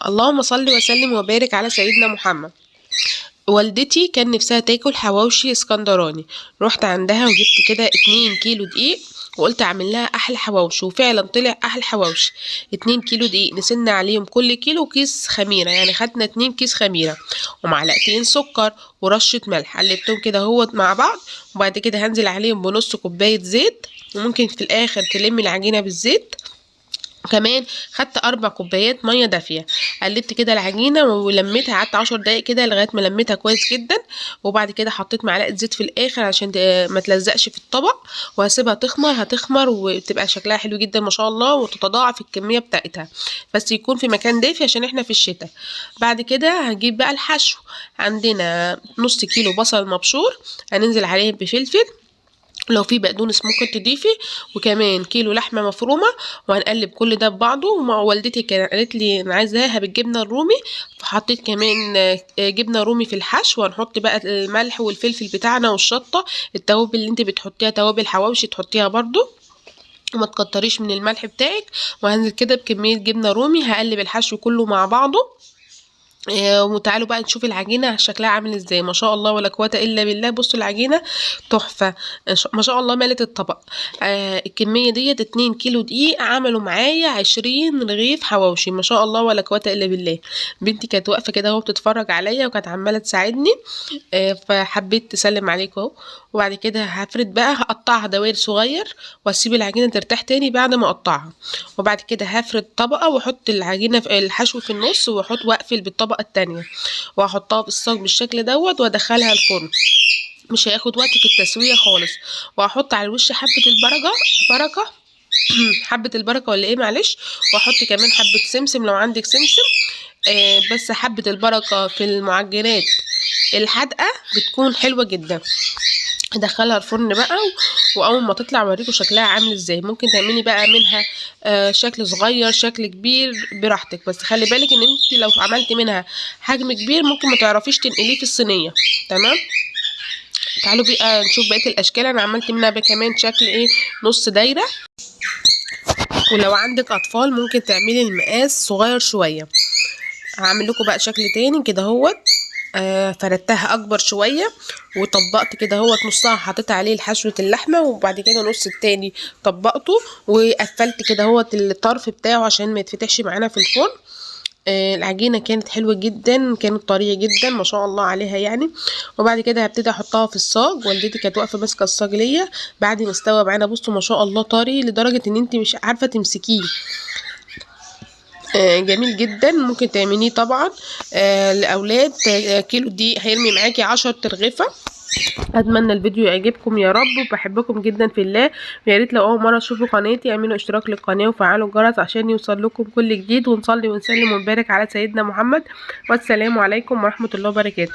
اللهم صل وسلم وبارك على سيدنا محمد. والدتي كان نفسها تاكل حواوشي اسكندراني، رحت عندها وجبت كده 2 كيلو دقيق وقلت اعمل لها احلى حواوشي، وفعلا طلع احلى حواوشي. 2 كيلو دقيق نسينا عليهم كل كيلو كيس خميره، يعني خدنا 2 كيس خميره ومعلقتين سكر ورشه ملح، قلبتهم كده اهوت مع بعض. وبعد كده هنزل عليهم بنص كوبايه زيت، وممكن في الاخر تلمي العجينه بالزيت. كمان خدت 4 كوبايات ميه دافيه، قلبت كده العجينه ولميتها، قعدت 10 دقايق كده لغايه ما لميتها كويس جدا. وبعد كده حطيت معلقه زيت في الاخر عشان ما تلزقش في الطبق، وهسيبها هتخمر وتبقى شكلها حلو جدا ما شاء الله، وتتضاعف الكميه بتاعتها، بس يكون في مكان دافي عشان احنا في الشتاء. بعد كده هجيب بقى الحشو. عندنا نص كيلو بصل مبشور، هننزل عليه بفلفل، لو في بقدونس ممكن تضيفي، وكمان كيلو لحمه مفرومه. وهنقلب كل ده ببعضه. ومع والدتي كانت قالت لي انا عايزاها بالجبنه الرومي، فحطيت كمان جبنه رومي في الحشو. وهنحط بقى الملح والفلفل بتاعنا والشطه، التوابل اللي انت بتحطيها توابل حواوشي تحطيها برضو، وما تكتريش من الملح بتاعك. وهنزل كده بكميه جبنه رومي، هقلب الحشو كله مع بعضه. وتعالوا بقى نشوف العجينه شكلها عامل ازاي. ما شاء الله ولا قوه الا بالله، بصوا العجينه تحفه ما شاء الله، مالت الطبق. الكميه ديت 2 كيلو دقيق عملوا معايا 20 رغيف حواوشي، ما شاء الله ولا قوه الا بالله. بنتي كانت واقفه كده اهو بتتفرج عليا، وكانت عماله تساعدني، فحبيت تسلم عليكم اهو. وبعد كده هفرد بقى، هقطعها دوائر صغير، واسيب العجينه ترتاح تاني بعد ما اقطعها. وبعد كده هفرد طبقه واحط العجينه في الحشو في النص، واحط واقفل بالطبقه التانية، وهحطها في الصاج بالشكل دوت وادخلها الفرن. مش هياخد وقت في التسويه خالص. وهحط على الوش حبه بركه حبه البركه ولا ايه معلش. واحط كمان حبه سمسم لو عندك سمسم. بس حبه البركه في المعجنات الحادقه بتكون حلوه جدا. ادخلها الفرن بقى، واول ما تطلع اوريكم شكلها عامل ازاي. ممكن تعملي بقى منها شكل صغير شكل كبير براحتك، بس خلي بالك ان انت لو عملتي منها حجم كبير ممكن ما تعرفيش تنقليه في الصينيه. تمام. تعالوا بقى نشوف بقيه الاشكال. انا عملت منها بقى كمان شكل ايه، نص دايره. ولو عندك اطفال ممكن تعملي المقاس صغير شويه. هعمل لكم بقى شكل تاني كده اهوت. فردتها اكبر شويه، وطبقت كده اهوت نصها حطيت عليه حشوه اللحمه، وبعد كده نص التاني طبقته وقفلت كده اهوت الطرف بتاعه عشان ما يتفتحش معانا في الفرن. العجينه كانت حلوه جدا، كانت طريه جدا ما شاء الله عليها يعني. وبعد كده هبتدي احطها في الصاج. والدتي كانت واقفه ماسكه الصاج ليا بعد ما استوى معانا. بصوا ما شاء الله طري لدرجه ان انت مش عارفه تمسكيه. جميل جدا، ممكن تعمليه طبعا لاولاد. كيلو دي هيرمي معاكي 10 ترغيفه. اتمنى الفيديو يعجبكم يا رب، وبحبكم جدا في الله. ويا ريت لو اول مره تشوفوا قناتي اعملوا اشتراك للقناه وفعلوا الجرس عشان يوصل لكم كل جديد. ونصلي ونسلم ونبارك على سيدنا محمد، والسلام عليكم ورحمه الله وبركاته.